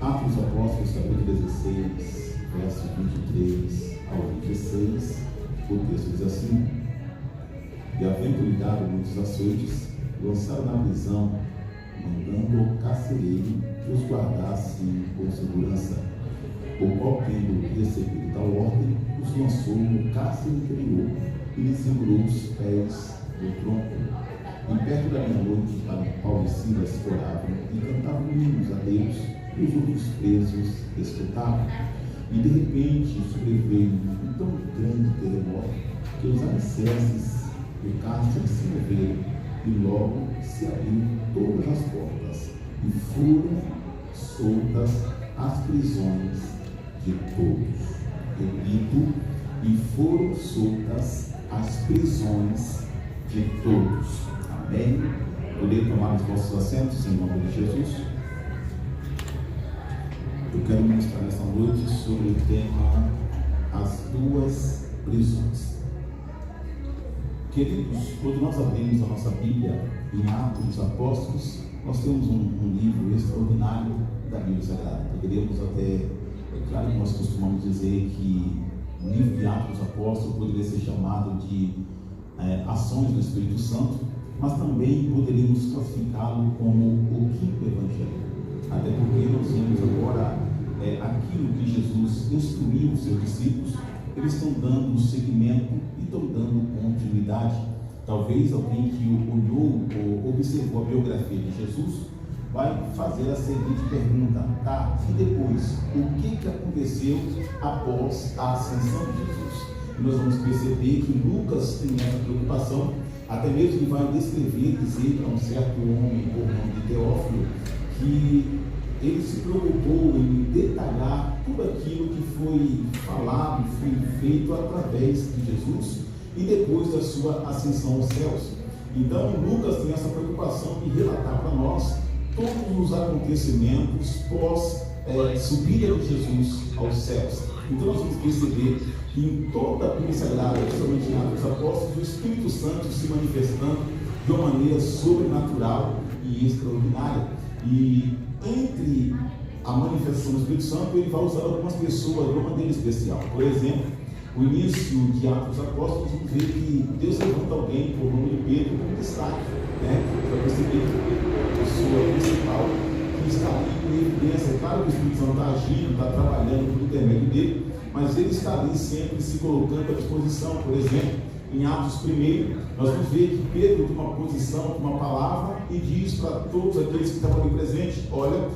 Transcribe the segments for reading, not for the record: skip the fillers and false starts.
Atos dos Apóstolos, capítulo 16, verso 23 ao 26, o texto diz assim: E havendo ligado muitos açoites, lançaram na prisão, mandando o carcereiro que os guardasse com segurança, o qual, tendo recebido tal ordem, os lançou no cárcere interior e lhes segurou os pés do tronco. E perto da meia-noite, Paulo e Silas oravam e cantavam hinos a Deus, e os outros presos escutavam. E de repente sobreveio um tão grande terremoto que os alicerces do cárcere se moveram, e logo se abriram todas as portas, e foram soltas as prisões de todos. Repito, e foram soltas as prisões de todos. Amém? Poder tomar os vossos assentos em nome de Jesus. Eu quero ministrar nesta noite sobre o tema as duas prisões. Queridos, quando nós abrimos a nossa Bíblia em Atos dos Apóstolos, nós temos um livro extraordinário da Bíblia Sagrada. Poderíamos até, é claro que nós costumamos dizer que o livro de Atos dos Apóstolos poderia ser chamado de Ações do Espírito Santo, mas também poderíamos classificá-lo como o quinto Evangelho. Até porque nós vemos agora aquilo que Jesus instruiu os seus discípulos, eles estão dando seguimento e estão dando continuidade. Talvez alguém que olhou ou observou a biografia de Jesus vai fazer a seguinte pergunta: tá, e depois, o que aconteceu após a ascensão de Jesus? E nós vamos perceber que Lucas tem essa preocupação, até mesmo ele vai descrever, dizer para um certo homem por nome de Teófilo, que ele se preocupou em detalhar tudo aquilo que foi falado, foi feito através de Jesus e depois da sua ascensão aos céus. Então Lucas tem essa preocupação de relatar para nós todos os acontecimentos pós subida de Jesus aos céus. Então nós vamos perceber que em toda a Bíblia Sagrada, principalmente em Atos dos Apóstolos, o Espírito Santo se manifestando de uma maneira sobrenatural e extraordinária. E entre a manifestação do Espírito Santo, ele vai usar algumas pessoas de uma maneira especial. Por exemplo, o início de Atos dos Apóstolos, vamos ver que Deus levanta alguém por nome de Pedro como destaque, para perceber que a pessoa principal que está ali em evidência. É claro que o Espírito Santo está agindo, está trabalhando por intermédio dele, mas ele está ali sempre se colocando à disposição. Por exemplo, em Atos 1, nós vamos ver que Pedro tem uma posição, uma palavra, e diz para todos aqueles que estavam ali presentes: olha,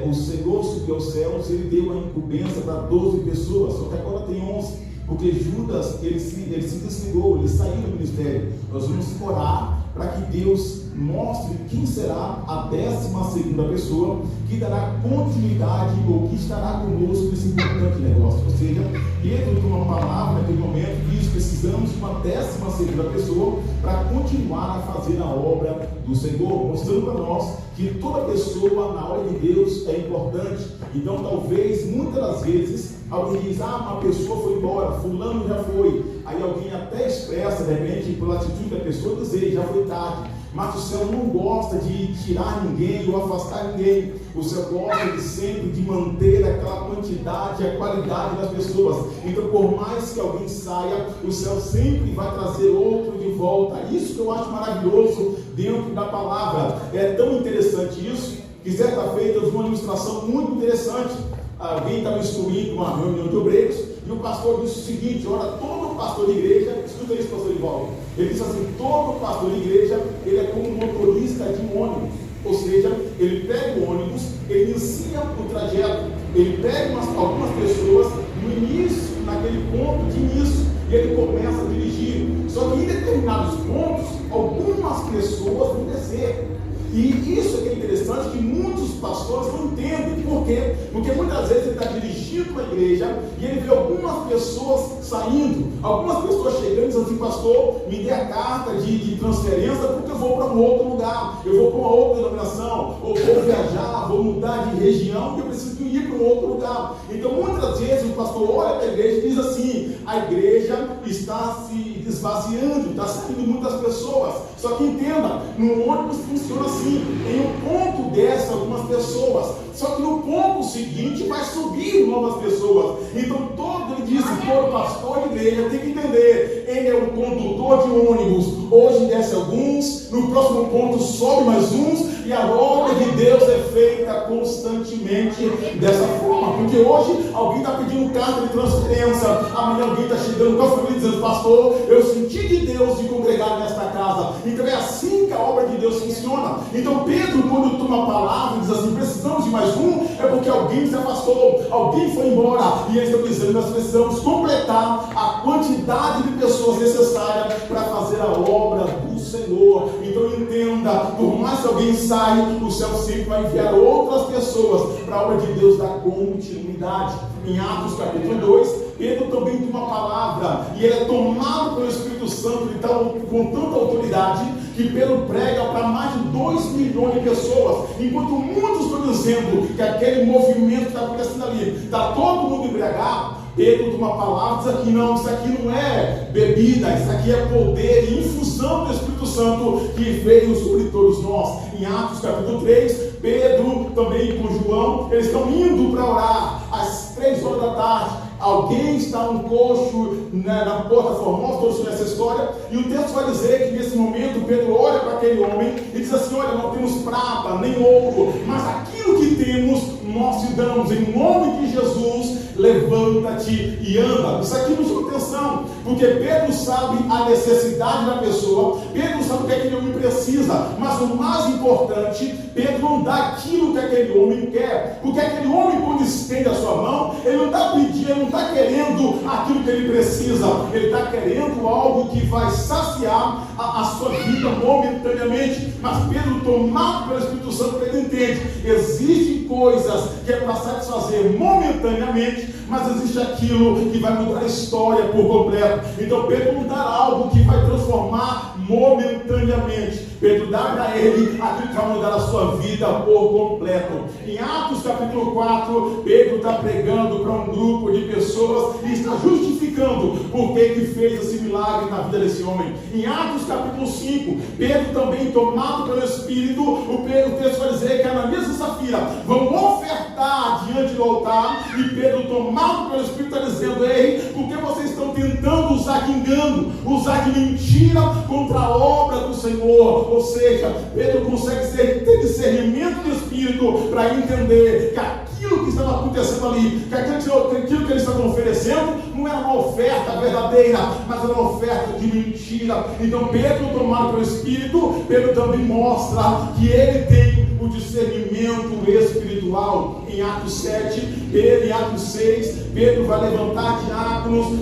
o Senhor subiu aos céus, ele deu a incumbência para 12 pessoas, só que agora tem 11, porque Judas, ele se desligou, ele saiu do ministério. Nós vamos orar para que Deus mostre quem será a 12ª pessoa que dará continuidade ou que estará conosco nesse importante negócio. Ou seja, Pedro tem uma palavra naquele momento e diz: precisamos de uma 12ª pessoa para continuar a fazer a obra do Senhor, mostrando para nós que toda pessoa na obra de Deus é importante. Então talvez, muitas das vezes, alguém diz: uma pessoa foi embora, fulano já foi. Aí alguém até expressa, de repente, pela atitude da pessoa, dizer: já foi tarde. Mas o céu não gosta de tirar ninguém ou afastar ninguém. O céu gosta de sempre de manter aquela quantidade, a qualidade das pessoas. Então, por mais que alguém saia, o céu sempre vai trazer outro de volta. Isso que eu acho maravilhoso dentro da palavra. É tão interessante isso, que certa feita eu vi uma ilustração muito interessante. Alguém estava instruindo uma reunião de obreiros, e o pastor disse o seguinte: olha, todo pastor de igreja, escuta isso, pastor de volta. Ele disse assim: todo pastor de igreja, ele é como um motorista de um ônibus. Ou seja, ele pega o ônibus, ele inicia o trajeto, ele pega algumas pessoas no início, naquele ponto de início, e ele começa a dirigir. Só que em determinados pontos, algumas pessoas vão descer. E isso é que é interessante, que muitos pastores não entendem. Por quê? Porque muitas vezes ele está dirigindo uma igreja e ele vê algumas pessoas saindo, algumas pessoas chegando e dizendo assim: pastor, me dê a carta de transferência, porque eu vou para um outro lugar, eu vou para uma outra denominação, ou vou viajar, vou mudar de região, e eu preciso ir para um outro lugar. Então muitas vezes o pastor olha para a igreja e diz assim: a igreja está se esvaziando, está saindo muitas pessoas. Só que entenda, no ônibus funciona assim: em um ponto desce algumas pessoas, só que no ponto seguinte vai subir novas pessoas. Então ele disse, todo pastor de igreja tem que entender, ele é o condutor de ônibus. Hoje desce alguns, no próximo ponto sobe mais uns, e a obra de Deus é feita constantemente dessa forma. Porque hoje alguém está pedindo carta de transferência, amanhã alguém está chegando com a família dizendo, pastor, eu senti de Deus de congregar nesta casa. Então é assim que a obra de Deus funciona. Então Pedro, quando toma a palavra, diz assim, precisamos de mais um, é porque alguém se afastou, alguém foi embora, e eles estão dizendo, nós precisamos completar a quantidade de pessoas necessárias para fazer a obra do Senhor. Então entenda, por mais que alguém saia, o céu sempre vai enviar outras pessoas para a obra de Deus dar continuidade. Em Atos capítulo 2, Pedro também tem uma palavra, e ele é tomado pelo Espírito Santo, então, com tanta autoridade, que Pedro prega para mais de 2 milhões de pessoas, enquanto muitos estão dizendo que aquele movimento está acontecendo ali, está todo mundo embriagado. Pedro tem uma palavra, diz aqui, não, isso aqui não é bebida, isso aqui é poder e infusão do Espírito Santo que veio sobre todos nós. Em Atos capítulo 3, Pedro também com João, eles estão indo para orar às 3 horas da tarde. Alguém está um coxo na porta formosa, todos conhecem essa história, e o texto vai dizer que nesse momento Pedro olha para aquele homem e diz assim, olha, não temos prata, nem ouro, mas aquilo que temos nós te damos, em nome de Jesus, levanta-te e anda. Isso aqui nos chama atenção, porque Pedro sabe a necessidade da pessoa, Pedro sabe o que aquele homem precisa, mas o mais importante, Pedro não dá aquilo que aquele homem quer, porque aquele homem, quando estende a sua mão, ele não está pedindo, ele não está querendo aquilo que ele precisa, ele está querendo algo que vai saciar a sua vida momentaneamente. Mas Pedro, tomado pelo Espírito Santo, ele entende, existem coisas que é para satisfazer momentaneamente, mas existe aquilo que vai mudar a história por completo. Então Pedro não dá algo que vai transformar momentaneamente, Pedro dá para ele aquilo que vai mudar a sua vida por completo. Em Atos capítulo 4, Pedro está pregando para um grupo de pessoas e está justificando por que fez esse milagre na vida desse homem. Em Atos capítulo 5, Pedro também, tomado pelo Espírito, o texto vai dizer que Ananias e Safira vão ofertar diante do altar, e Pedro, tomado pelo Espírito, está dizendo, ei, por que vocês estão tentando usar de engano, usar de mentira contra a obra do Senhor? Ou seja, Pedro consegue ter discernimento do Espírito para entender que aquilo que estava acontecendo ali, que aquilo que eles estavam oferecendo não era uma oferta verdadeira, mas era uma oferta de mentira. Então Pedro, tomado pelo Espírito, Pedro também mostra que ele tem o discernimento espiritual. Em Atos 7, Pedro, em Atos 6, Pedro vai levantar diáconos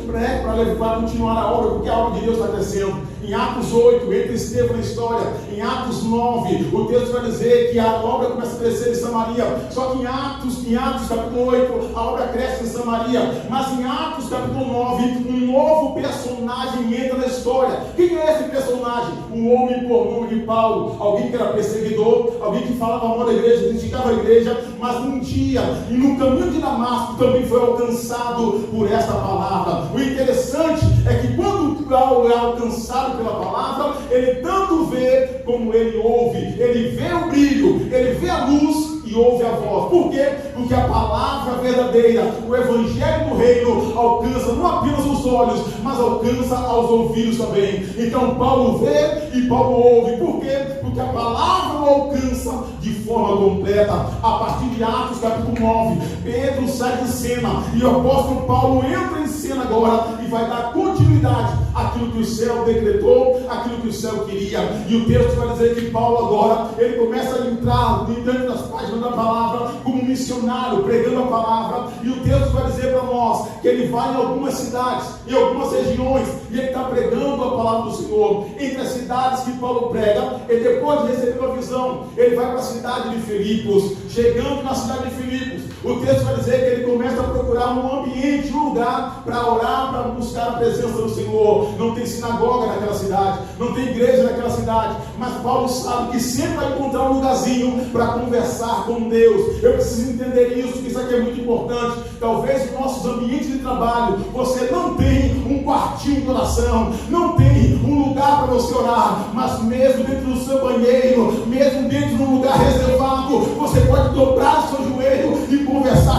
para continuar a obra, porque a obra de Deus está crescendo. Em Atos 8, entra Estevão na história. Em Atos 9, o texto vai dizer que a obra começa a crescer em Samaria. Só que em Atos capítulo 8, a obra cresce em Samaria. Mas em Atos capítulo 9, um novo personagem entra na história. Quem é esse personagem? Um homem por nome de Paulo. Alguém que era perseguidor, alguém que falava mal da igreja, criticava a igreja, mas um dia, e no caminho de Damasco, também foi alcançado por esta palavra. O interessante é que quando Paulo é alcançado pela palavra, ele tanto vê como ele ouve. Ele vê o brilho, ele vê a luz e ouve a voz. Por quê? Porque a palavra verdadeira, o evangelho do reino, alcança não apenas os olhos, mas alcança aos ouvidos também. Então Paulo vê e Paulo ouve. Por quê? Porque a palavra o alcança de forma completa. A partir de Atos capítulo 9, Pedro sai de cena e o apóstolo Paulo entra em cena agora e vai dar continuidade àquilo que o céu decretou, àquilo que o céu queria. E o texto vai dizer que Paulo agora, ele começa a entrar dentro das páginas da palavra como missionário, pregando a palavra. E o texto vai dizer para nós que ele vai em algumas cidades, em algumas regiões, e ele está pregando a palavra do Senhor. Entre as cidades que Paulo prega, ele depois de receber uma visão, ele vai para a cidade de Filipos. Chegando na cidade de Filipos, o texto vai dizer que ele começa a procurar um ambiente, um lugar para orar, para buscar a presença do Senhor. Não tem sinagoga naquela cidade, não tem igreja naquela cidade, mas Paulo sabe que sempre vai encontrar um lugarzinho para conversar com Deus. Eu preciso entender isso, que isso aqui é muito importante. Talvez nos nossos ambientes de trabalho você não tem um quartinho de oração, não tem um lugar para você orar, mas mesmo dentro do seu banheiro, mesmo dentro de um lugar reservado, você pode dobrar o seu joelho e conversar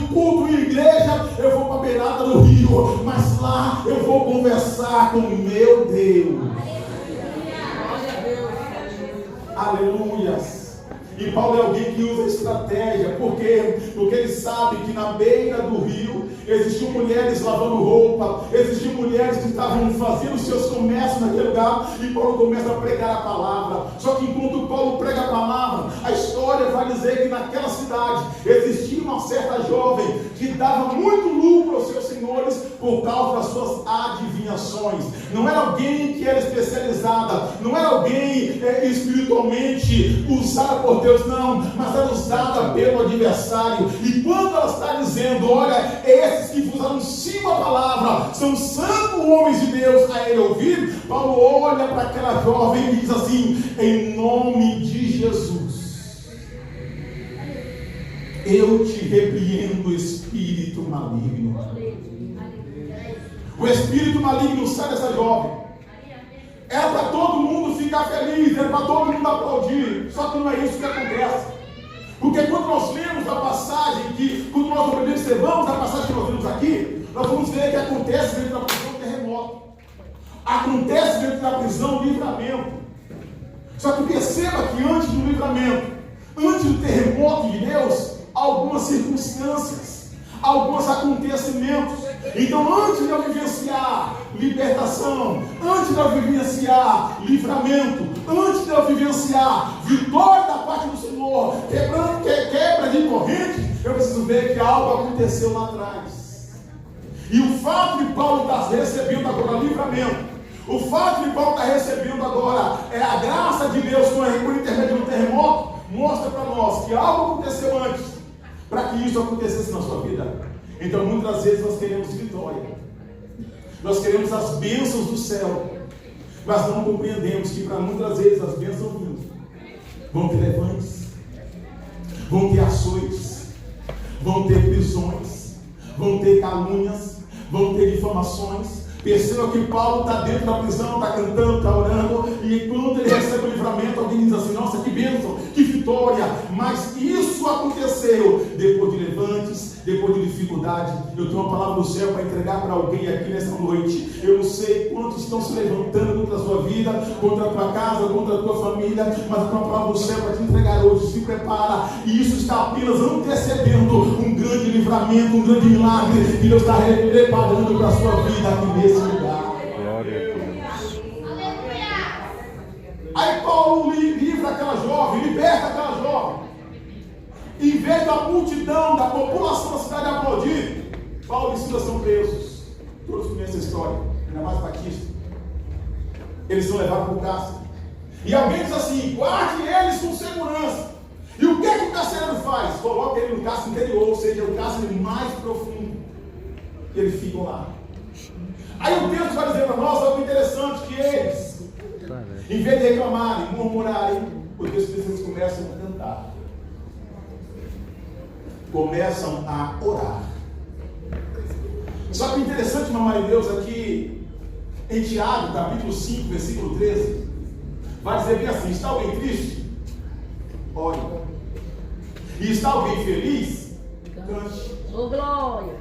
culto e igreja, eu vou para a beirada do rio, mas lá eu vou conversar com meu Deus. Aleluias. E Paulo é alguém que usa estratégia, porque ele sabe que na beira do rio existiam mulheres lavando roupa, existiam mulheres que estavam fazendo seus comércios naquele lugar, e Paulo começa a pregar a palavra. Só que enquanto Paulo prega a palavra, a história vai dizer que naquela cidade existia uma certa jovem que dava muito lucro aos seus senhores por causa das suas adivinhações. Não era alguém que era especializada, não era alguém espiritualmente usada por Deus, não, mas era usada pelo adversário. E quando ela está dizendo, olha, esses que vos anunciam a palavra são santos homens de Deus, a ele ouvir, Paulo olha para aquela jovem e diz assim: em nome de Jesus, eu te repreendo, espírito maligno. O espírito maligno sai dessa jovem. É para todo mundo ficar feliz, é para todo mundo aplaudir. Só que não é isso que acontece. Porque quando nós lemos a passagem, quando nós observamos a passagem que nós vemos aqui, nós vamos ver que acontece dentro da prisão terremoto. Acontece dentro da prisão livramento. Só que perceba que antes do livramento, antes do terremoto de Deus, há algumas circunstâncias, alguns acontecimentos. Então, antes de eu vivenciar libertação, antes de eu vivenciar livramento, antes de eu vivenciar vitória da parte do Senhor, quebra de corrente, eu preciso ver que algo aconteceu lá atrás. E o fato de Paulo estar recebendo agora livramento, o fato de Paulo estar recebendo agora a graça de Deus por intermédio do terremoto, mostra para nós que algo aconteceu antes para que isso acontecesse na sua vida. Então, muitas vezes nós queremos vitória, nós queremos as bênçãos do céu, mas não compreendemos que para muitas vezes as bênçãos vão ter levantes, vão ter açoites, vão ter prisões, vão ter calúnias, vão ter difamações. Perceba que Paulo está dentro da prisão, está cantando, está orando, e quando ele recebe o livramento, alguém diz assim: nossa, que bênção, que vitória. Mas isso aconteceu depois de levantes, depois de dificuldade. Eu tenho uma palavra do céu para entregar para alguém aqui nessa noite. Eu não sei quantos estão se levantando contra a sua vida, contra a tua casa, contra a tua família, mas eu tenho uma palavra do céu para te entregar hoje. Se prepara, e isso está apenas antecedendo um grande livramento, um grande milagre que Deus está preparando para a sua vida aqui nesse lugar. Glória a Deus. Aí Paulo livra aquela jovem, liberta aquela jovem. Em vez da multidão, da população da cidade aplaudir, Paulo e Silas são presos. Todos conhecem a história, ainda mais Batista. Eles são levados para o cárcere. E alguém diz assim: guarde eles com segurança. E o que é que o carcereiro faz? Coloca ele no cárcere interior, ou seja, o cárcere mais profundo. E eles ficam lá. Aí o texto vai dizer para nós algo interessante, que eles, em vez de reclamarem, murmurarem, o texto diz que eles começam a cantar, começam a orar. Só que o interessante, meu amado Deus, aqui em Tiago, capítulo 5, versículo 13, vai dizer bem assim: está alguém triste? Ore. E está alguém feliz? Cante. Oh, glória!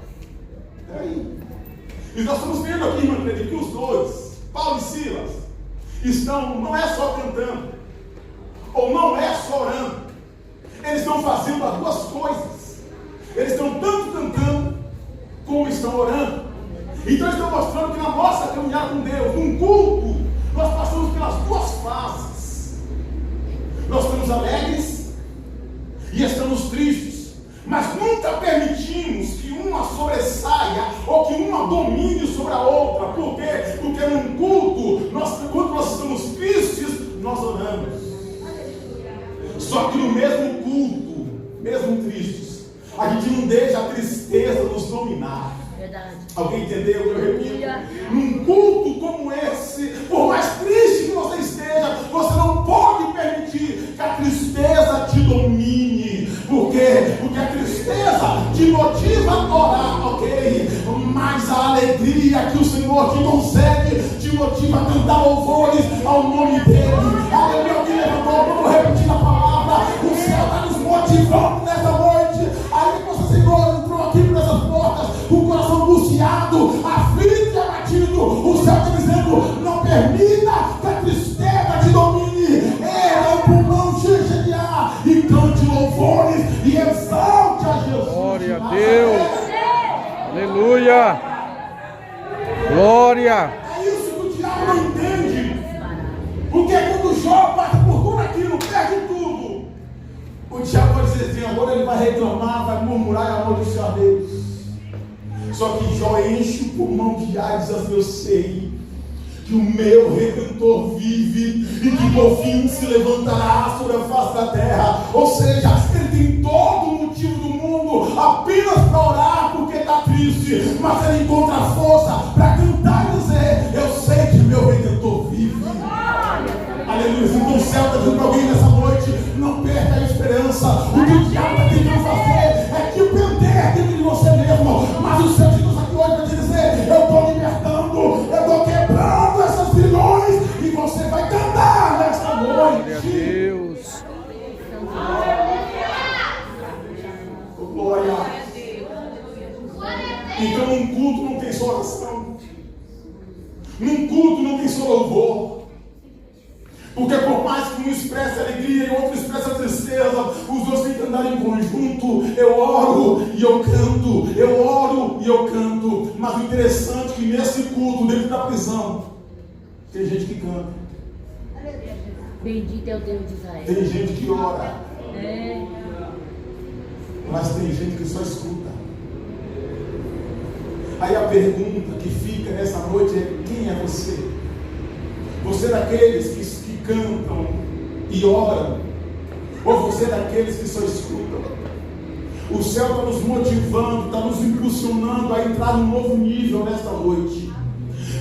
É aí. E nós estamos vendo aqui, irmão, que os dois, Paulo e Silas, estão, não é só cantando, ou não é só orando, eles estão fazendo as duas coisas. Eles estão tanto cantando, como estão orando. Então eles estão mostrando que na nossa caminhada com Deus, num culto, nós passamos pelas duas fases. Nós estamos alegres e estamos tristes, mas nunca permitimos que uma sobressaia ou que uma domine sobre a outra. Por quê? Porque num culto, quando nós estamos tristes, nós oramos. Só que no mesmo culto, mesmo tristes, a gente não deixa a tristeza nos dominar. Verdade. Alguém entendeu? Eu repito. Num culto como esse, por mais triste que você esteja, você não pode permitir que a tristeza te domine. Por quê? Porque a tristeza te motiva a orar, ok? Mas a alegria que o Senhor te concede te motiva a cantar louvores ao nome dele. Aleluia, alguém levantou, vamos repetir a palavra. O céu está nos motivando nessa noite. Aí você, Senhor, entrou aqui Glória a Deus. Aleluia. Glória. É isso que o diabo não entende. Porque quando Jó passa por tudo aquilo, perde tudo, o diabo vai dizer assim, agora ele vai reclamar, vai murmurar e amaldiçoar a Deus. Só que Jó enche o pulmão de ar e diz assim, eu sei que o meu Redentor vive e que por fim se levantará sobre a face da terra. Ou seja, ele tem todo o motivo do mundo apenas para orar porque está triste, mas ele encontra força para cantar e dizer, eu sei que meu Redentor vive. Aleluia. Então o céu está dizendo para alguém nessa noite, não perca a esperança. O que o diabo está tentando fazer é te prender dentro de você mesmo, mas o céu de Deus aqui hoje vai te dizer, eu estou libertando, eu estou quebrando essas prisões e você vai cantar nesta noite. Glória a Deus. Glória. Então num culto não tem só oração, num culto não tem só louvor. Porque por mais que um expresse alegria e o outro expresse a tristeza, os dois têm que andar em conjunto. Eu oro e eu canto, eu oro e eu canto. Mas o interessante é que nesse culto, dentro da prisão, tem gente que canta. Bendito é o Deus de Israel. Tem gente que ora. É. Mas tem gente que só escuta. Aí a pergunta que fica nessa noite é, quem é você? Você é daqueles que cantam e oram, ou você é daqueles que só escutam? O céu está nos motivando, está nos impulsionando a entrar num novo nível nesta noite.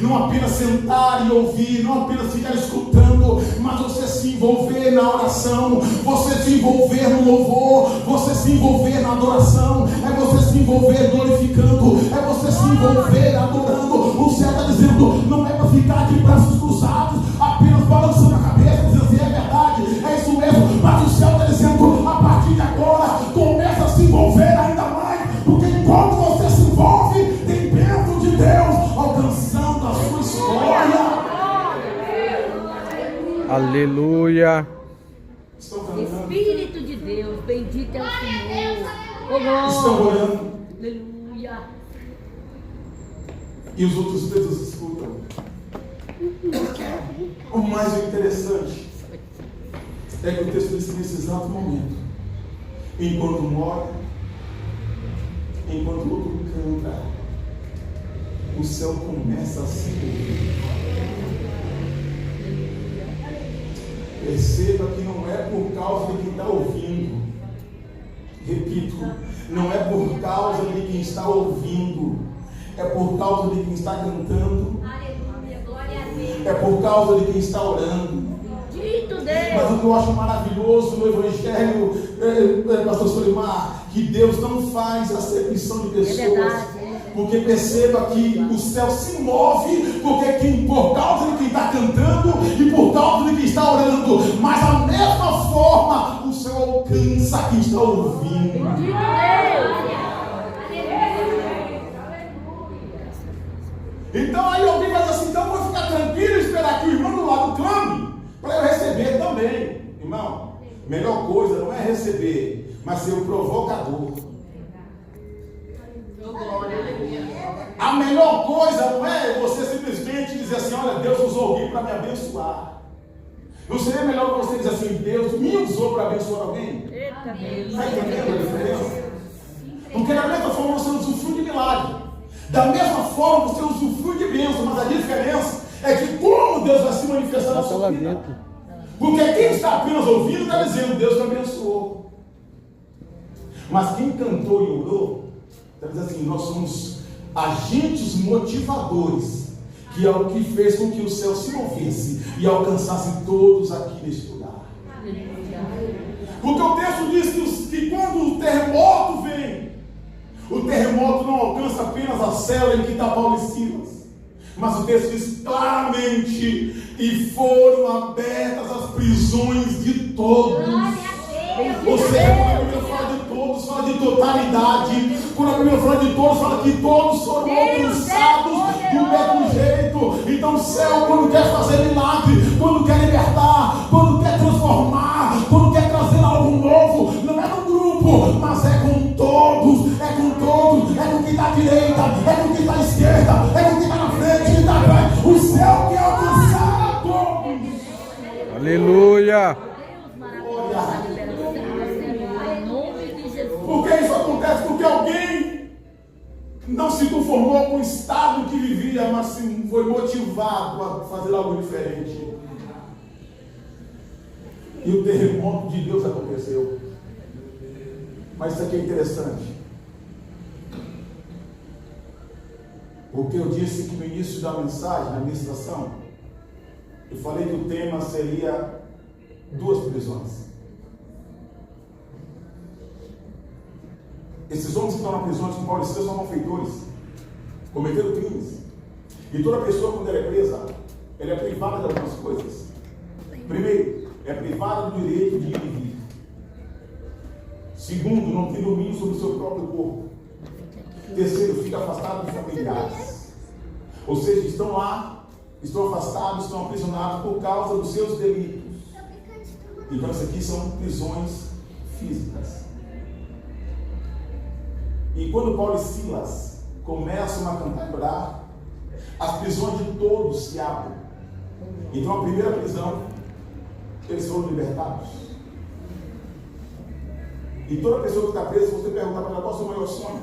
Não apenas sentar e ouvir, não apenas ficar escutando, mas você se envolver na oração, você se envolver no louvor, você se envolver na adoração, é você se envolver glorificando, é você se envolver adorando. O céu está dizendo, não é para ficar de braços cruzados, apenas balançando a cabeça, dizendo assim, é verdade, é isso mesmo, mas o céu está dizendo, a partir de agora, começa a se envolver ainda mais, porque enquanto você se envolve, tem bênção de Deus alcançando a sua história. Aleluia. Estão cantando? Espírito de Deus, bendito é o Senhor. Oh, glória. Estão orando? Aleluia. E os outros dedos escutam. O mais interessante é que o texto diz nesse exato momento, enquanto um ora, enquanto o outro canta, o céu começa a se mover. Perceba que não é por causa de quem está ouvindo. Repito, não é por causa de quem está ouvindo, é por causa de quem está cantando, é por causa de quem está orando. Mas o que eu acho maravilhoso no Evangelho, pastor Solimar, que Deus não faz acepção de pessoas. Porque perceba que o céu se move, porque por causa de quem está cantando e por causa de quem está orando, mas da mesma forma o céu alcança quem está ouvindo. Então aí alguém vai dizer assim, então eu vou ficar tranquilo e esperar que o irmão do lado clame para eu receber também. Irmão, melhor coisa não é receber, mas ser o provocador. A melhor coisa não é você simplesmente dizer assim, olha, Deus usou alguém para me abençoar. Não seria melhor você dizer assim, Deus me usou para abençoar alguém? Está entendendo a diferença? Porque da mesma forma você usufrui de milagre, da mesma forma você usufrui de bênção, mas a diferença é que como Deus vai se manifestar na sua vida. Porque quem está apenas ouvindo está dizendo, Deus te abençoou. Mas quem cantou e orou, está dizendo assim, nós somos agentes motivadores, que é o que fez com que o céu se movesse e alcançasse todos aqui neste lugar. Porque o texto diz que quando o terremoto vem, o terremoto não alcança apenas a cela em que está Paulo e Silas, mas o texto diz claramente, e foram abertas as prisões de todos. Ou seja, quando a Bíblia fala de todos, fala de totalidade. Quando a Bíblia fala de todos, fala que todos foram alcançados do mesmo jeito. Então o céu, quando quer fazer milagre, quando quer libertar, quando quer transformar, quando quer trazer algo novo, não é no grupo, mas é com todos, é com não se conformou com o estado que vivia, mas foi motivado a fazer algo diferente. E o terremoto de Deus aconteceu. Mas isso aqui é interessante, porque eu disse que no início da mensagem, na ministração, eu falei que o tema seria 2 prisões. Esses homens que estão na prisão de Paulo e Silas são malfeitores, cometeram crimes. E toda pessoa, quando ela é presa, ela é privada de algumas coisas. Primeiro, é privada do direito de ir e vir. Segundo, não tem domínio sobre o seu próprio corpo. Terceiro, fica afastado dos familiares. Ou seja, estão lá, estão afastados, estão aprisionados por causa dos seus delitos. Então, isso aqui são prisões físicas. E quando Paulo e Silas começam a cantar e orar, as prisões de todos se abrem. Então, a primeira prisão, eles foram libertados. E toda pessoa que está presa, se você perguntar para ela qual é o seu maior sonho,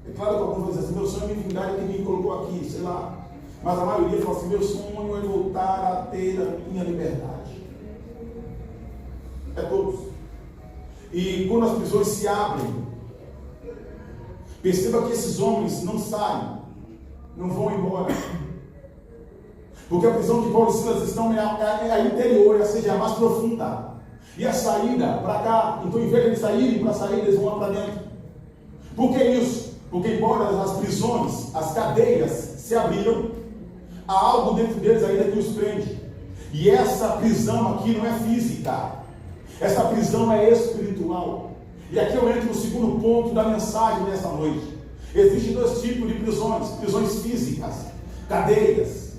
é claro que alguns vão dizer assim: meu sonho é me vingar de quem me colocou aqui, sei lá. Mas a maioria fala assim: meu sonho é voltar a ter a minha liberdade. É todos. E quando as prisões se abrem, perceba que esses homens não saem, não vão embora. Porque a prisão de Paulo e Silas estão a interior, ou seja, a mais profunda. E a saída para cá, então em vez de eles saírem para sair, eles vão lá para dentro. Por que isso? Porque embora as prisões, as cadeias se abriram, há algo dentro deles ainda que os prende. E essa prisão aqui não é física, essa prisão é espiritual. E aqui eu entro no segundo ponto da mensagem dessa noite. Existem 2 tipos de prisões: prisões físicas, cadeias,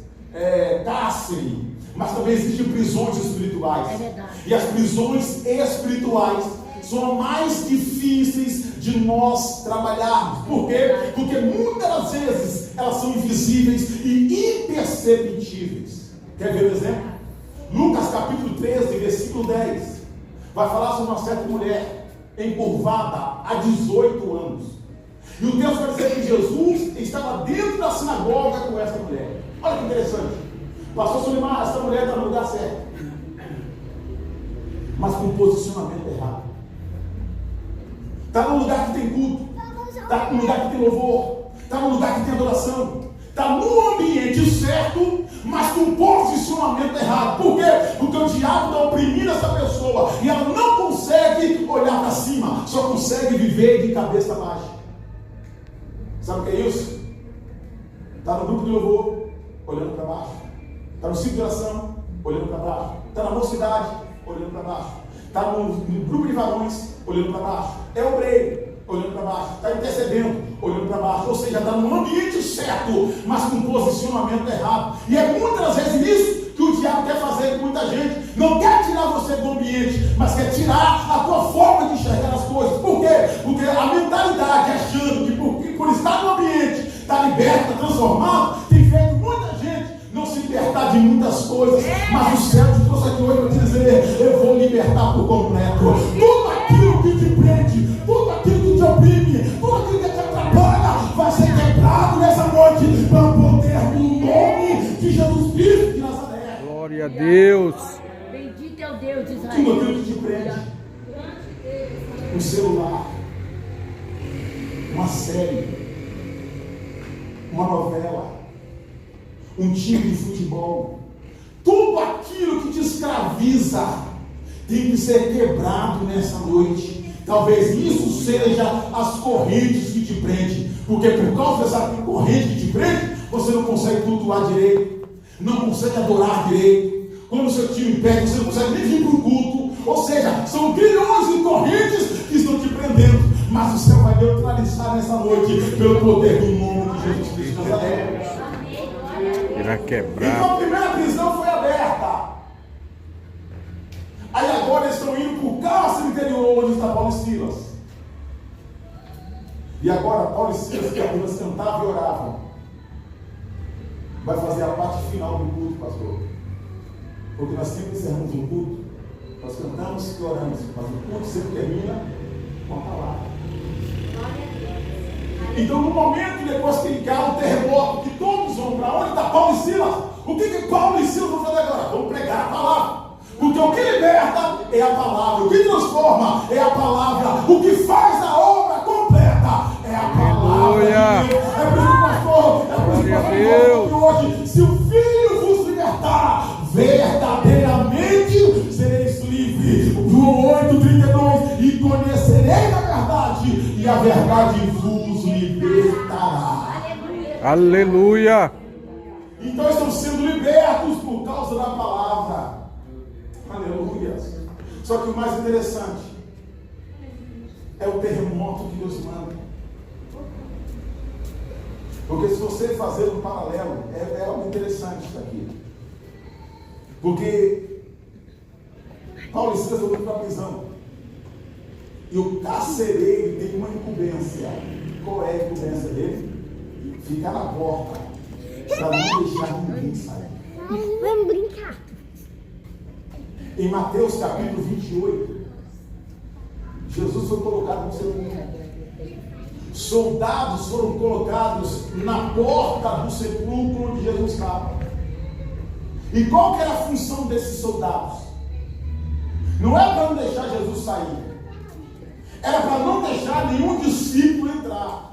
cárcere, mas também existem prisões espirituais. É verdade. E as prisões espirituais são mais difíceis de nós trabalharmos. Por quê? Porque muitas das vezes elas são invisíveis e imperceptíveis. Quer ver um exemplo? Lucas capítulo 13, versículo 10 vai falar sobre uma certa mulher encurvada há 18 anos. E o texto vai dizer que Jesus estava dentro da sinagoga com essa mulher. Olha que interessante. Pastor Sulimar, essa mulher está no lugar certo, mas com posicionamento errado. Está no lugar que tem culto, está no lugar que tem louvor, está no lugar que tem adoração, está no ambiente certo, mas com posicionamento errado. Por quê? Porque o diabo está oprimindo essa pessoa e ela não consegue olhar para cima, só consegue viver de cabeça baixa. Sabe o que é isso? Está no grupo de louvor, olhando para baixo. Está no ciclo de oração, olhando para baixo. Está na mocidade, olhando para baixo. Está no grupo de varões, olhando para baixo. É obreiro, olhando para baixo. Está intercedendo, olhando para baixo. Ou seja, está no ambiente certo, mas com posicionamento errado. E é muitas vezes isso que o diabo quer fazer com muita gente. Não quer tirar você do ambiente, mas quer tirar a tua forma de enxergar as coisas. Por quê? Porque a mentalidade, achando que por estar no ambiente, está liberto, está transformado, tem feito muita gente não se libertar de muitas coisas. Mas o céu te trouxe aqui hoje para te dizer: eu vou libertar por completo. Tudo aquilo que te prende, tudo aquilo que te oprime, tudo aquilo que te atrapalha, vai ser quebrado nessa noite, para o poder do nome de Jesus Cristo de Nazaré. Glória a Deus. Bendito é o Deus de Israel. Tudo aquilo que te prende, um celular, uma série, uma novela, um time de futebol, tudo aquilo que te escraviza tem que ser quebrado nessa noite. Talvez isso seja as correntes que te prendem, porque por causa dessa corrente que te prende, você não consegue cultuar direito, não consegue adorar direito. Quando o seu time perde, você não consegue nem vir para o culto. Ou seja, são bilhões de correntes que estão te prendendo, mas o céu vai neutralizar nessa noite pelo poder do nome de Jesus Cristo de Nazaré. Irá quebrar. Então a primeira prisão foi aberta. Aí agora eles estão indo para o cárcere interior, onde está Paulo e Silas. E agora Paulo e Silas, que apenas cantavam e oravam, vai fazer a parte final do culto, pastor. Porque nós sempre encerramos um culto, nós cantamos e oramos, mas o culto sempre termina com a palavra. Então, no momento, depois que ele cai, o terremoto, que todos vão para onde está Paulo e Silas? O que Paulo e Silas vão fazer agora? Vão pregar a palavra. Porque o que liberta é a palavra, o que transforma é a palavra, o que faz a obra completa é a palavra. É por isso que, pastor, hoje, se o Filho vos libertar, verdadeiramente sereis livres. João 8,32, e conhecereis a verdade, e a verdade vos libertará. Aleluia. Então estamos sendo libertos por causa da palavra. Aleluia. Só que o mais interessante é o terremoto que Deus manda. Porque se você fazer um paralelo, é algo interessante isso aqui. Porque Paulo e Silas foram para a prisão. E o carcereiro tem uma incumbência. Qual é a incumbência dele? Ficar na porta, para não deixar ninguém sair. Vamos brincar. Em Mateus capítulo 28, Jesus foi colocado no sepulcro. Soldados foram colocados na porta do sepulcro onde Jesus estava. E qual que era a função desses soldados? Não é para não deixar Jesus sair, era para não deixar nenhum discípulo entrar.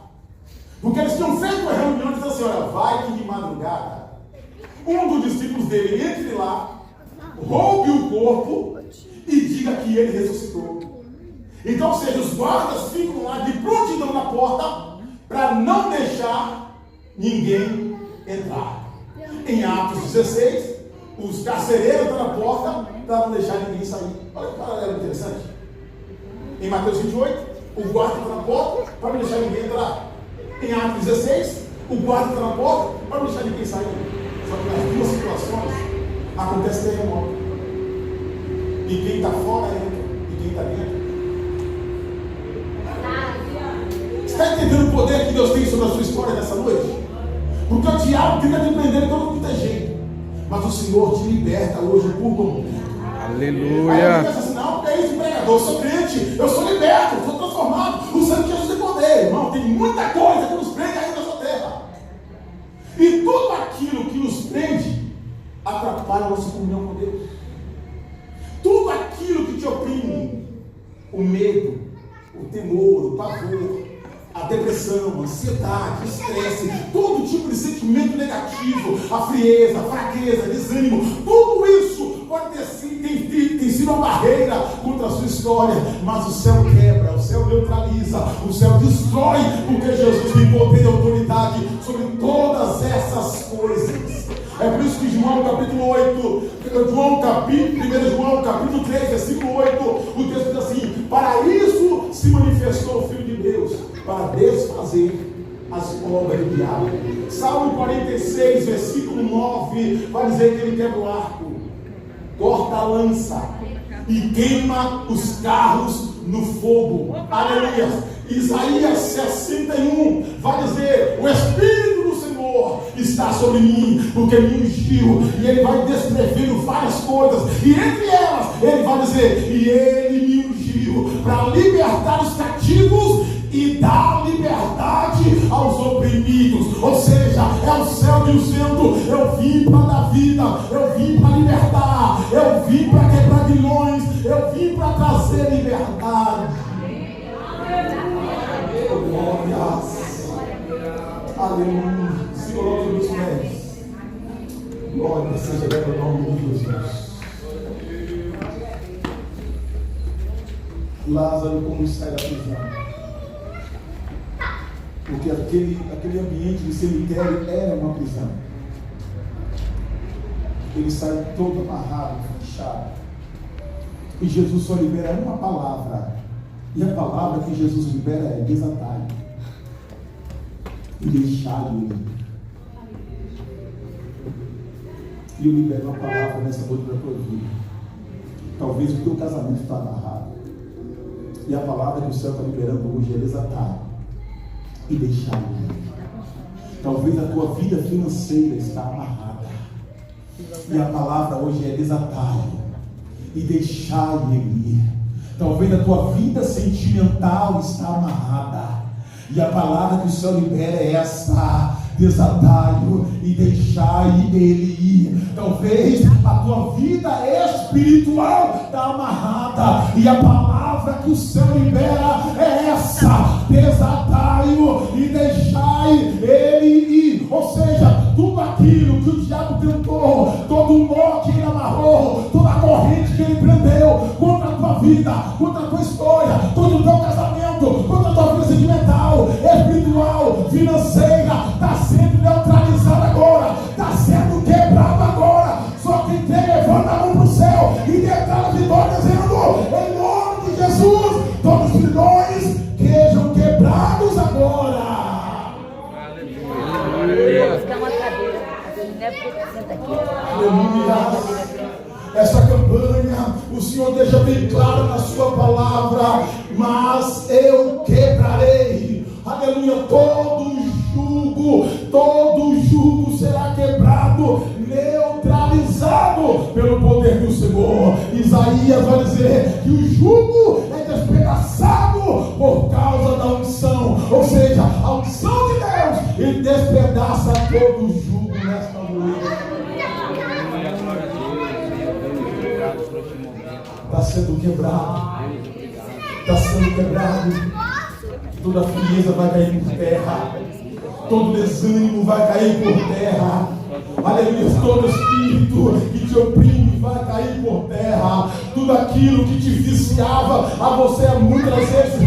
Porque eles tinham feito uma reunião e disseram assim: olha, vai que de madrugada um dos discípulos dele entre lá, roube o corpo e diga que ele ressuscitou. Então, ou seja, os guardas ficam lá de prontidão na porta para não deixar ninguém entrar. Em Atos 16, os carcereiros estão na porta para não deixar ninguém sair. Olha que paralelo interessante. Em Mateus 28, o guarda está na porta para não deixar ninguém entrar. Em Atos 16, o guarda está na porta para não deixar ninguém sair. Só que nas duas situações acontece terremoto. E quem está fora entra, e quem está dentro. Você está entendendo o poder que Deus tem sobre a sua história nessa noite? Porque o diabo tenta te prender de todo mundo é jeito, mas o Senhor te liberta hoje por completo. Aleluia. Aí você pensa assim: não, é isso, pregador, eu sou crente, eu sou liberto, eu sou transformado, o sangue de Jesus tem poder. Irmão, tem muita coisa que nos prende aí nessa terra. E tudo aquilo que nos prende atrapalha a nossa comunhão com Deus. Tudo aquilo que te oprime, o medo, o temor, o pavor, a depressão, a ansiedade, estresse, todo tipo de sentimento negativo, a frieza, a fraqueza, desânimo, tudo isso pode ter sido uma barreira contra a sua história, mas o céu quebra, o céu neutraliza, o céu destrói, porque Jesus tem poder e autoridade sobre todas essas coisas. É por isso que João capítulo 8, 1 João capítulo 3, versículo 8, o texto diz assim: para isso se manifestou o Filho de Deus, para desfazer as obras do diabo. Salmo 46, versículo 9, vai dizer que ele quebra o arco, corta a lança e queima os carros no fogo. Aleluia. Isaías 61 vai dizer: o Espírito do Senhor está sobre mim, porque me ungiu, e ele vai descrevendo várias coisas, e entre elas ele vai dizer: e ele me ungiu para libertar os cativos e dar liberdade aos oprimidos. Ou seja, é o céu dizendo: eu vim para dar vida, eu vim para libertar, eu vim para quebrar grilhões, eu vim para trazer liberdade. Glórias. Aleluia. Se coloque nos pés. Glória seja dada ao nome de Jesus. Lázaro, como sai da prisão? Porque aquele ambiente de cemitério era uma prisão. Ele sai todo amarrado, fechado. E Jesus só libera uma palavra. E a palavra que Jesus libera é: desatai e deixai-o ir. E eu libero uma palavra nessa noite da tua vida. Talvez o teu casamento está amarrado, e a palavra que o céu está liberando hoje é: desatai e deixai-o ir. Talvez a tua vida financeira está amarrada, e a palavra hoje é: desatai e deixai-o ir. Talvez a tua vida sentimental está amarrada, E a palavra que o Senhor libera é essa: desatai-o e deixai ele ir. Talvez a tua vida espiritual está amarrada, e a palavra que o Senhor libera é essa: desatai-o e deixai ele ir. Ou seja, tudo aquilo que o diabo tentou, todo o nó que ele amarrou, toda a corrente que ele prendeu contra a tua vida, contra a tua história, todo o teu casamento, contra a tua vida sentimental, espiritual, financeira, está sendo neutralizado agora, está sendo quebrado agora. Só quem tem, levanta a mão para o céu e declara vitória, dizendo: em nome de Jesus, todos os grilhões sejam quebrados agora. Aleluia. Essa campanha, o Senhor deixa bem claro na sua palavra: mas eu quebrarei, aleluia, todo jugo será quebrado, neutralizado pelo poder do Senhor. Isaías vai dizer que o jugo é despedaçado por causa da unção, ou seja, a unção de Deus, ele despedaça todo o jugo nesta noite. Está sendo quebrado, está sendo quebrado. Toda frieza vai cair por terra, todo desânimo vai cair por terra, aleluia. Todo espírito que te oprime vai cair por terra. Tudo aquilo que te viciava a você muitas vezes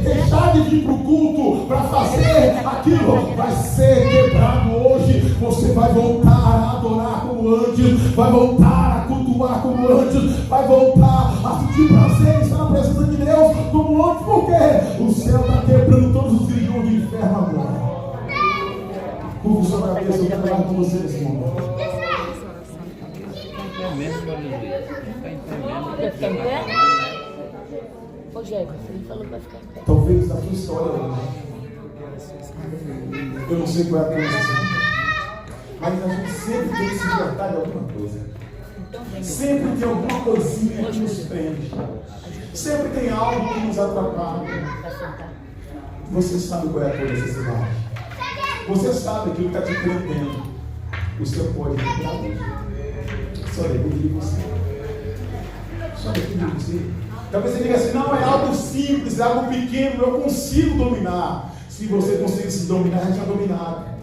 deixar de vir para o culto para fazer aquilo, vai ser quebrado hoje. Você vai voltar a adorar como antes, vai voltar a cultuar como antes, vai voltar a sentir prazer em estar na presença de Deus como antes, porque o céu está quebrando todos os grilhões do inferno agora. Curva sua cabeça, eu quero falar com você nesse momento. Quer ficar em pé? Ô Jefferson, ele falou que vai ficar em pé. Talvez na tua história, eu não sei qual é a tua decisão, mas a gente sempre tem que se libertar de alguma coisa. Sempre tem alguma coisinha que nos prende. Sempre tem algo que nos atrapalha. Você sabe qual é a tua necessidade. Você sabe aquilo que está te prendendo. O Senhor pode libertar hoje. Só depende de você. Só depende de você. Talvez você diga assim: não, é algo simples, é algo pequeno, eu consigo dominar. Se você conseguisse dominar, já tinha dominado.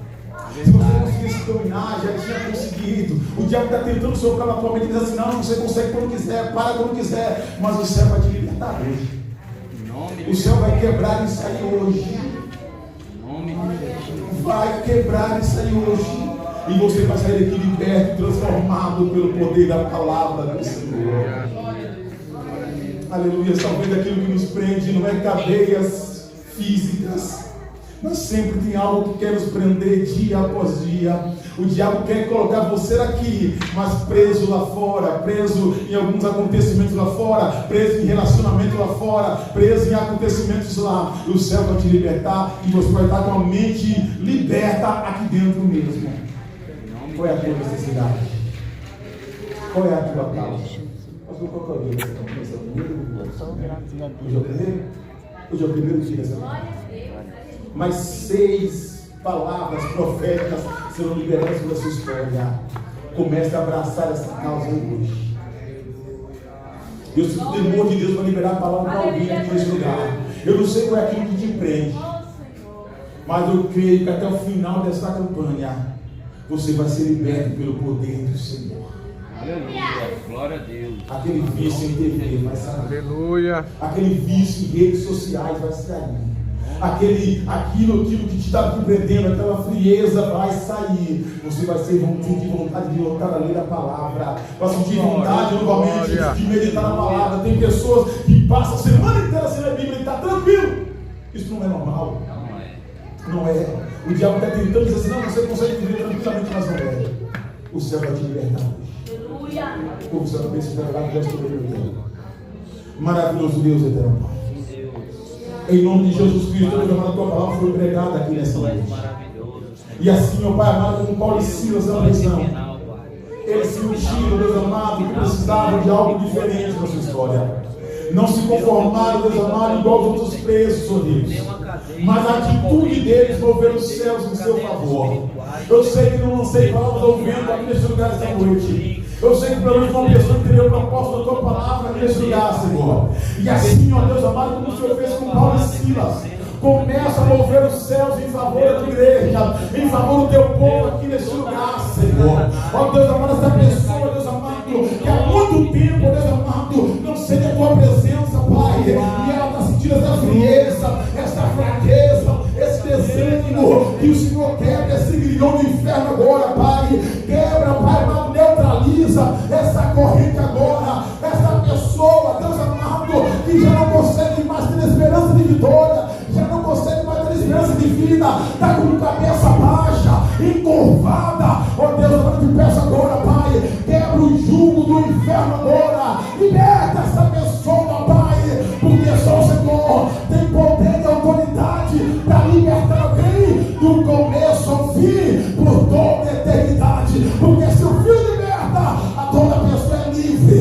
Se você conseguisse dominar, já tinha conseguido. O diabo está tentando soprar na tua mente e diz assim: não, você consegue quando quiser, para quando quiser. Mas o céu vai te libertar hoje. O céu vai quebrar isso aí hoje. Vai quebrar isso aí hoje. E você vai sair daqui liberto, transformado pelo poder da palavra do Senhor. Aleluia. Talvez aquilo que nos prende não é cadeias físicas, mas sempre tem algo que quer nos prender dia após dia. O diabo quer colocar você aqui, mas preso lá fora, preso em alguns acontecimentos lá fora, preso em relacionamento lá fora, preso em acontecimentos lá. O céu vai te libertar e você vai estar com a mente liberta aqui dentro mesmo. Qual é a tua necessidade? Qual é a tua causa? Pastor, qual é a tua vida? Hoje é o primeiro? Hoje é o primeiro dia dessa semana. Mas 6 palavras proféticas serão liberadas sobre a sua história. Comece a abraçar essa causa hoje. Eu sinto o temor de Deus para liberar a palavra para alguém aqui nesse lugar. Eu não sei qual é aquilo que te prende, mas eu creio que até o final dessa campanha você vai ser liberto pelo poder do Senhor. Aleluia, glória a Deus. Aquele vício em TV vai sair. Aleluia. Aquele vício em redes sociais vai sair. Aquilo que te está prendendo, aquela frieza vai sair. Você vai sentir vontade de voltar a ler a palavra, vai sentir vontade novamente de meditar na palavra. Tem pessoas que passam a semana inteira sem a Bíblia e está tranquilo. Isso não é normal. Não é. O diabo está tentando dizer assim: não, você consegue viver tranquilamente, mas não é. O céu vai te libertar hoje. Como você não pensa que vai lá maravilhoso Deus eterno. Em nome de Jesus Cristo, a tua palavra foi pregada aqui nessa noite. E assim, meu Pai amado, como Paulo e Silas na prisão, eles sentiram, Deus amado, que precisavam de algo diferente na sua história. Não se conformaram, Deus amado, igual aos outros presos, ó Deus. mas a atitude deles mover os céus em seu favor. Eu sei que não lancei palavras ao vento aqui nesse lugar essa noite. Eu sei que pelo menos uma pessoa entendeu o propósito da tua palavra aqui nesse lugar, Senhor. E assim, ó Deus amado, como o Senhor fez com Paulo e Silas, começa a mover os céus em favor da tua igreja, em favor do teu povo aqui nesse lugar, Senhor. Ó Deus amado, essa pessoa, Deus amado, que há muito tempo, Deus amado, não sente a tua presença, Pai, e ela está sentindo essa frieza, essa fraqueza, esse desânimo, que o Senhor quebra esse grilhão do inferno agora, Pai. Quebra, Pai, mas neutraliza essa corrente agora, essa pessoa, Deus amado, que já não consegue mais ter esperança de vitória, já não consegue mais ter esperança de vida, está com cabeça baixa, encurvada. Ó Deus, eu te peço agora, Pai, quebra o jugo do inferno agora, liberta essa pessoa, Pai, porque só o Senhor tem poder e autoridade para libertar alguém do começo ao fim, por toda a eternidade, porque se o Filho liberta, a toda pessoa é livre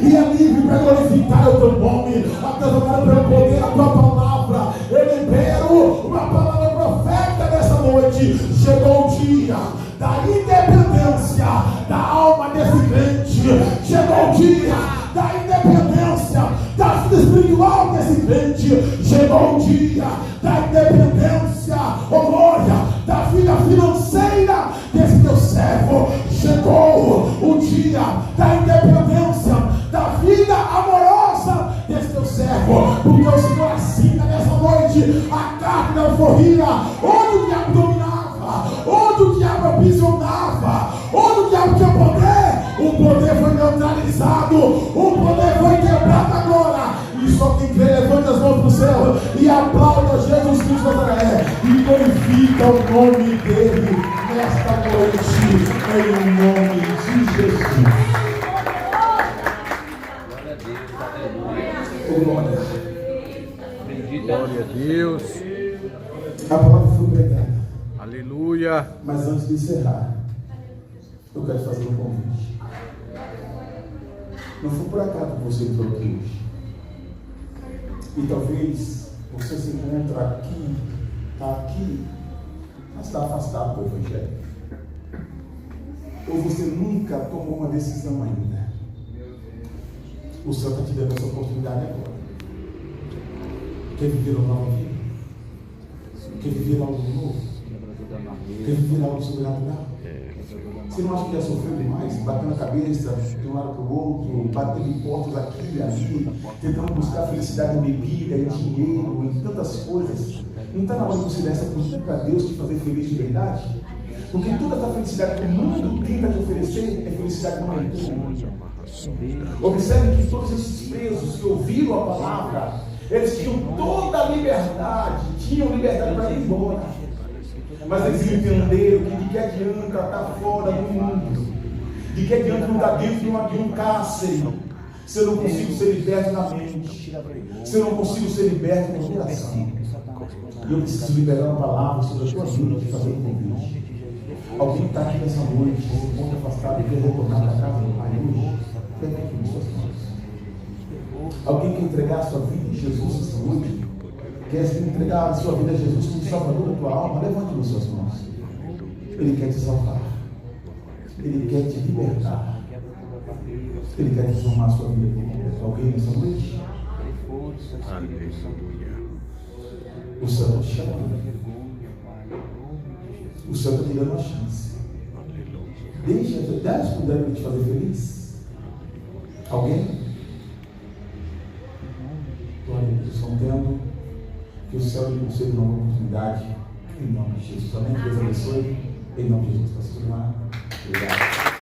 e é livre para glorificar o teu nome. A Deus, agora pelo poder da tua palavra, eu libero uma palavra profética nessa noite. Chegou o dia da independência da alma desse crente. Chegou o dia da independência da vida espiritual desse crente. Chegou o dia da independência, oh glória, da vida financeira desse teu servo. Chegou o dia da independência da vida amorosa desse teu servo, porque o Senhor assina nessa noite a carta da alforria, onde o diabo dominava, onde o diabo aprisionava, onde o diabo tinha poder. O poder foi neutralizado, o poder foi quebrado agora. E só quem crê, levanta as mãos para o céu e aplauda Jesus Cristo de Nazaré e glorifica o nome dele nesta noite, em nome de Jesus. Glória. Glória a Deus. A palavra foi pregada. Aleluia. Mas antes de encerrar, eu quero fazer um convite. Não foi por acaso que você entrou aqui hoje. E talvez você se encontre aqui, mas está afastado do Evangelho. Ou você nunca tomou uma decisão ainda. O Senhor está te dando essa oportunidade agora. Quer viver uma nova vida? Quer viver algo novo? Quer viver algo sobrenatural? Você não acha que já sofreu demais? Batendo a cabeça de um lado para o outro, batendo em portas aqui e ali, tentando buscar felicidade em bebida, em dinheiro, em tantas coisas. Não está na hora de você dar essa oportunidade para Deus te fazer feliz de verdade? Porque toda essa felicidade que o mundo tenta te oferecer é felicidade não é tua. Observe que todos esses presos que ouviram a palavra, eles tinham toda a liberdade, para ir embora. Mas eles entenderam que de que adianta estar fora do mundo, de que adianta não estar dentro de um cárcere, se eu não consigo ser liberto na mente, se eu não consigo ser liberto no coração. E eu preciso liberar uma palavra sobre a tua vida e fazer um convite. Alguém está aqui nessa noite, muito afastado, e quer retornar para casa do Pai hoje? Pega aqui nas suas mãos. Alguém quer entregar a sua vida a Jesus essa noite? Quer entregar a sua vida a Jesus como Salvador da tua alma? Levante nas suas mãos. Ele quer te salvar. Ele quer te libertar. Ele quer transformar a sua vida por completo. Alguém nessa noite? Aleluia. O Senhor está te chamando. O Senhor está te dando uma chance. Deixa Deus puder te fazer feliz. Alguém? Glória a Deus. Estão tendo que o céu lhe conceda uma oportunidade. Em nome de Jesus. Amém. Deus abençoe. Em nome de Jesus. Pastor Mar.